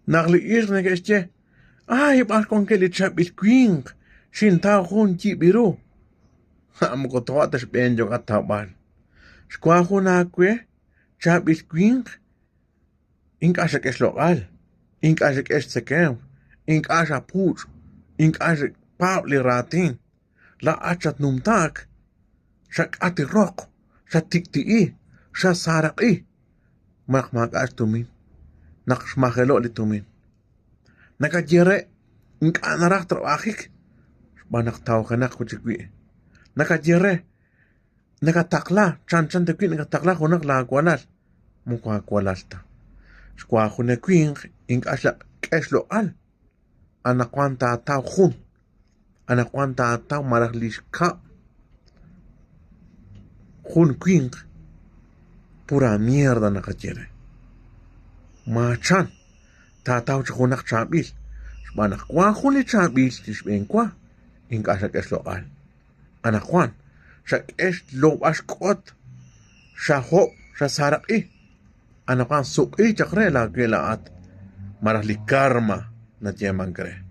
Nagliir na este. Ay, pas con que le chapis queen. Shin ta hun chi biru. Am ko to atas ben jo katabal. Skwa huna kwe. Chapis queen. Ink asha kes lokal. Ink asha kes sekem. Ink asha puch. Ink asha pabli ratin. La achat numtak. Shak ati rock. Shak tikti. Shak sarak. Mak tumin. Nakshmakelo li tumin. Nakajere. Ink anarak trabajik. Banak tao kanak kuchikwi. Nakajere. Nakatakla. Chan te kwin nakatakla hunak la akwanal. Mukha akwalasta. Skwa hune kwin. Ink asha keslo al. Anakwanta tao hun. Anakwanta tao maraklishka. Hun kwin. Pura mierda nakajere. Machan. Tataw chukunak chabil. Manakwa huli chabil. Tishbenkwa. Ink asha keslo al. Anakwan. Shak es lo ashkot. Shaho. Shasaraki. Anakwan suki chakre la gela at. Marahli karma na tiyaman kre.